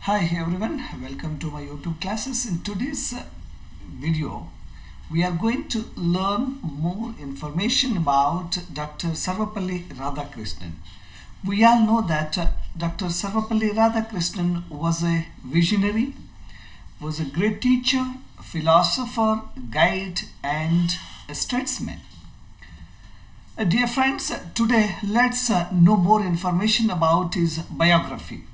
Hi everyone, welcome to my YouTube classes. In today's video, we are going to learn more information about Dr. Sarvapalli Radhakrishnan. We all know that Dr. Sarvapalli Radhakrishnan was a visionary, was a great teacher, philosopher, guide and a statesman. Dear friends, today let's know more information about his biography.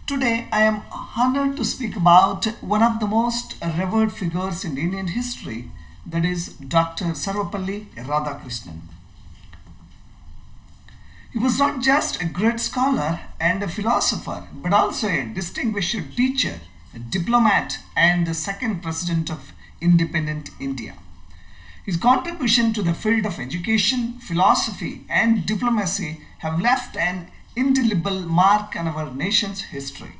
Today I am honored to speak about one of the most revered figures in Indian history, that is Dr. Sarvapalli Radhakrishnan. He was not just a great scholar and a philosopher, but also a distinguished teacher, a diplomat and the second president of independent India. His contribution to the field of education, philosophy and diplomacy have left an indelible mark on our nation's history.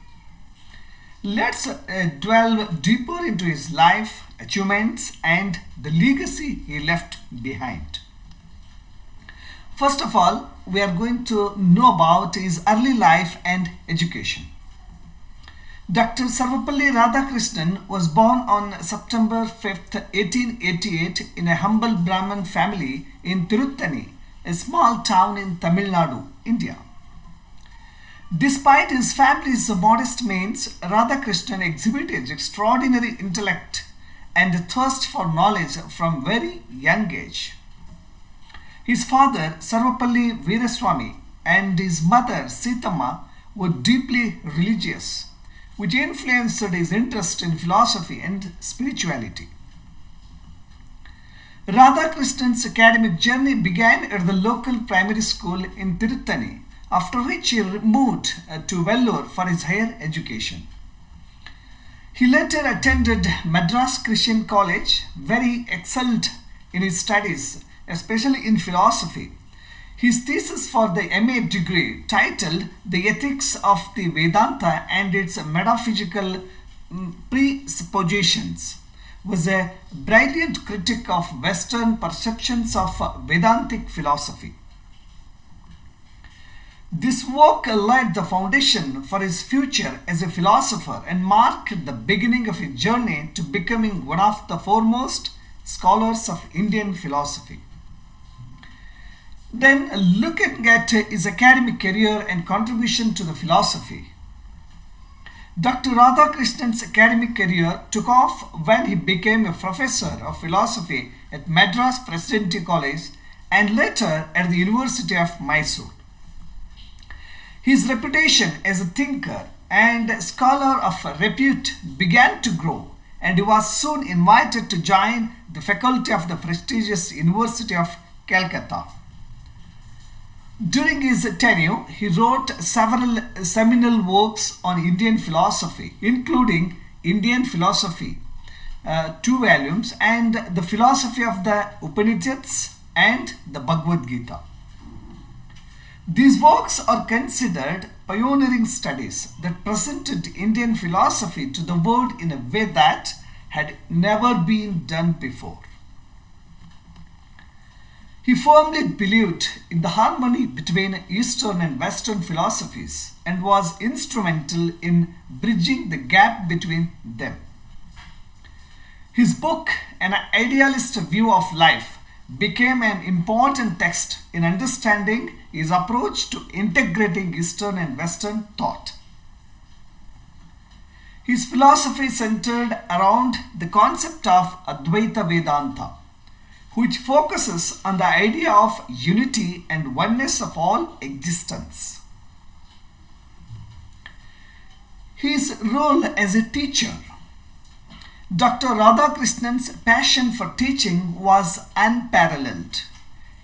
Let's delve deeper into his life, achievements and the legacy he left behind. First of all, we are going to know about his early life and education. Dr. Sarvapalli Radhakrishnan was born on September 5th, 1888 in a humble Brahmin family in Tiruttani, a small town in Tamil Nadu, India. Despite his family's modest means, Radhakrishnan exhibited extraordinary intellect and a thirst for knowledge from very young age. His father, Sarvapalli Veeraswamy, and his mother, Sithamma, were deeply religious, which influenced his interest in philosophy and spirituality. Radhakrishnan's academic journey began at the local primary school in Tiruttani, after which he moved to Vellore for his higher education. He later attended Madras Christian College, where he excelled in his studies, especially in philosophy. His thesis for the MA degree, titled The Ethics of the Vedanta and its Metaphysical Presuppositions, was a brilliant critique of Western perceptions of Vedantic philosophy. This work laid the foundation for his future as a philosopher and marked the beginning of his journey to becoming one of the foremost scholars of Indian philosophy. Then, looking at his academic career and contribution to the philosophy, Dr. Radhakrishnan's academic career took off when he became a professor of philosophy at Madras Presidential College and later at the University of Mysore. His reputation as a thinker and scholar of repute began to grow, and he was soon invited to join the faculty of the prestigious University of Calcutta. During his tenure, he wrote several seminal works on Indian philosophy, including Indian Philosophy, 2 volumes, and the Philosophy of the Upanishads and the Bhagavad Gita. These works are considered pioneering studies that presented Indian philosophy to the world in a way that had never been done before. He firmly believed in the harmony between Eastern and Western philosophies and was instrumental in bridging the gap between them. His book, An Idealist View of Life, became an important text in understanding his approach to integrating Eastern and Western thought. His philosophy centered around the concept of Advaita Vedanta, which focuses on the idea of unity and oneness of all existence. His role as a teacher. Dr. Radhakrishnan's passion for teaching was unparalleled.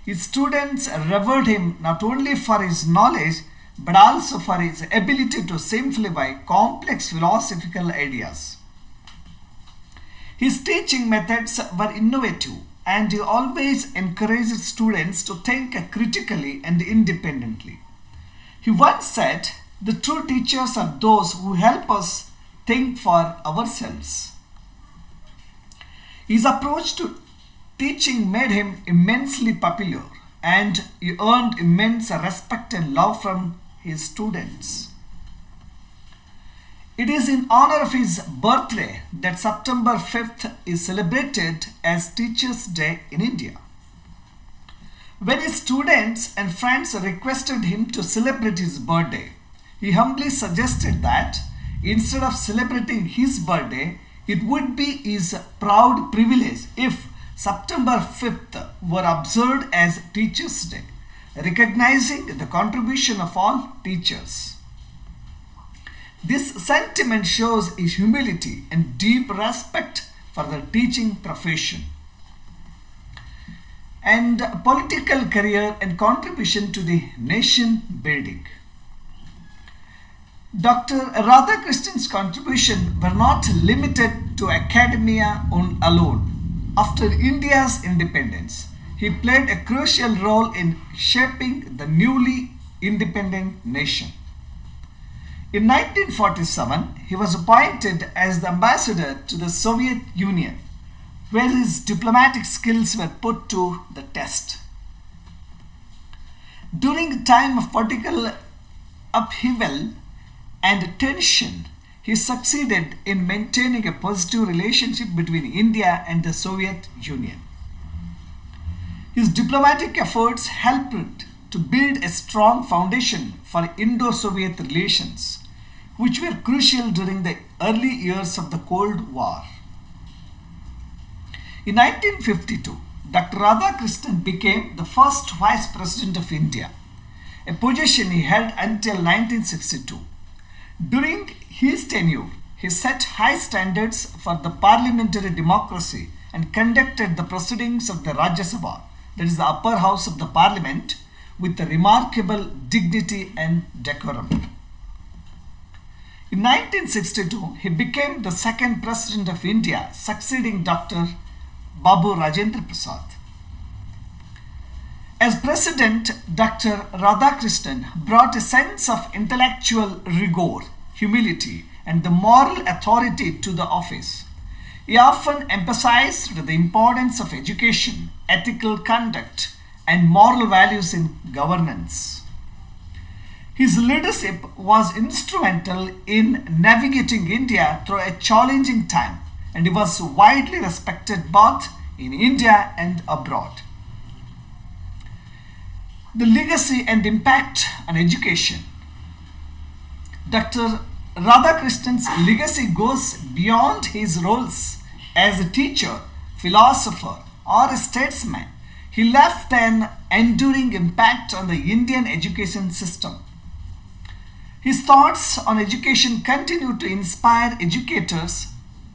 His students revered him not only for his knowledge but also for his ability to simplify complex philosophical ideas. His teaching methods were innovative, and he always encouraged students to think critically and independently. He once said, "The true teachers are those who help us think for ourselves." His approach to teaching made him immensely popular, and he earned immense respect and love from his students. It is in honor of his birthday that September 5th is celebrated as Teachers' Day in India. When his students and friends requested him to celebrate his birthday, he humbly suggested that instead of celebrating his birthday, it would be his proud privilege if September 5th were observed as Teachers' Day, recognizing the contribution of all teachers. This sentiment shows his humility and deep respect for the teaching profession and political career and contribution to the nation building. Dr. Radhakrishnan's contribution were not limited to academia alone. After India's independence, he played a crucial role in shaping the newly independent nation. In 1947, he was appointed as the ambassador to the Soviet Union, where his diplomatic skills were put to the test. During a time of political upheaval and tension, he succeeded in maintaining a positive relationship between India and the Soviet Union. His diplomatic efforts helped to build a strong foundation for Indo-Soviet relations, which were crucial during the early years of the Cold War. In 1952, Dr. Radhakrishnan became the first Vice President of India, a position he held until 1962. During his tenure, he set high standards for the parliamentary democracy and conducted the proceedings of the Rajya Sabha, that is the upper house of the parliament, with a remarkable dignity and decorum. In 1962, he became the second President of India, succeeding Dr. Babu Rajendra Prasad. As President, Dr. Radhakrishnan brought a sense of intellectual rigor, humility, and the moral authority to the office. He often emphasized the importance of education, ethical conduct, and moral values in governance. His leadership was instrumental in navigating India through a challenging time, and he was widely respected both in India and abroad. The legacy and impact on education. Dr. Radhakrishnan's legacy goes beyond his roles as a teacher, philosopher, or a statesman. He left an enduring impact on the Indian education system. His thoughts on education continue to inspire educators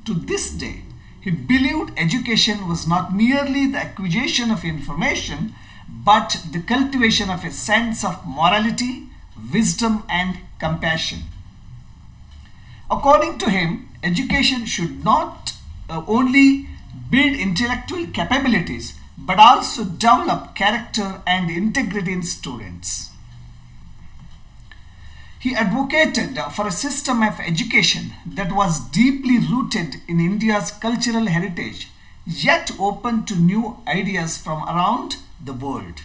to this day. He believed education was not merely the acquisition of information, but the cultivation of a sense of morality, wisdom, and compassion. According to him, education should not only build intellectual capabilities, but also develop character and integrity in students. He advocated for a system of education that was deeply rooted in India's cultural heritage, yet open to new ideas from around the world.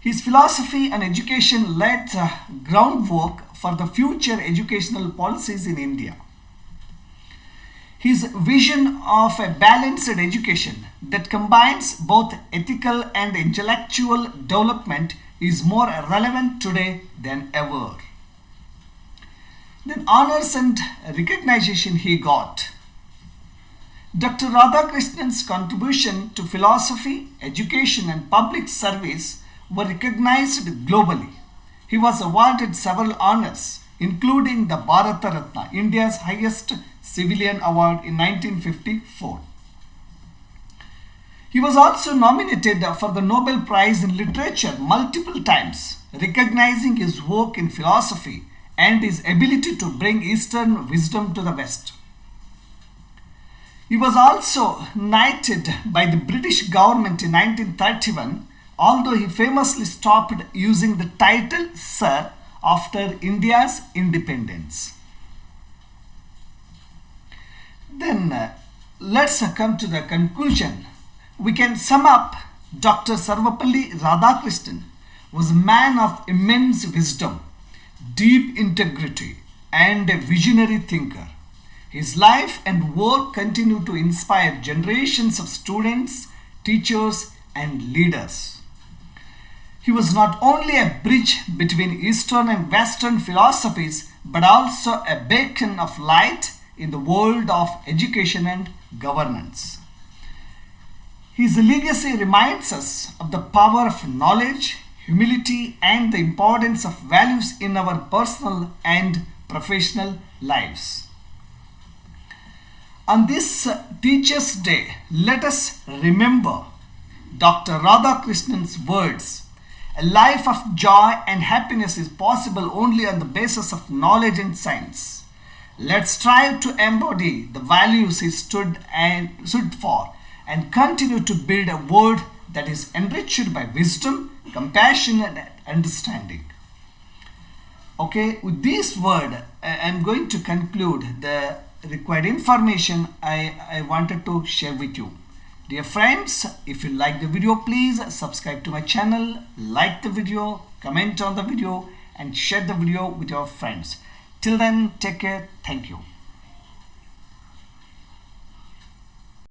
His philosophy on education laid the groundwork for the future educational policies in India. His vision of a balanced education that combines both ethical and intellectual development is more relevant today than ever. Then honors and recognition he got. Dr. Radhakrishnan's contribution to philosophy, education, and public service were recognized globally. He was awarded several honors, including the Bharata Ratna, India's highest civilian award, in 1954. He was also nominated for the Nobel Prize in Literature multiple times, recognizing his work in philosophy and his ability to bring Eastern wisdom to the West. He was also knighted by the British government in 1931, although he famously stopped using the title Sir after India's independence. Then let's come to the conclusion. We can sum up Dr. Sarvapalli Radhakrishnan was a man of immense wisdom, deep integrity, and a visionary thinker. His life and work continue to inspire generations of students, teachers, and leaders. He was not only a bridge between Eastern and Western philosophies, but also a beacon of light in the world of education and governance. His legacy reminds us of the power of knowledge, humility, and the importance of values in our personal and professional lives. On this Teachers' Day, let us remember Dr. Radhakrishnan's words. A life of joy and happiness is possible only on the basis of knowledge and science. Let's strive to embody the values he stood for and continue to build a world that is enriched by wisdom, compassion, and understanding. Okay, with this word, I'm going to conclude the required information I wanted to share with you. Dear friends, if you like the video, please subscribe to my channel, like the video, comment on the video, and share the video with your friends. Till then, take care. Thank you.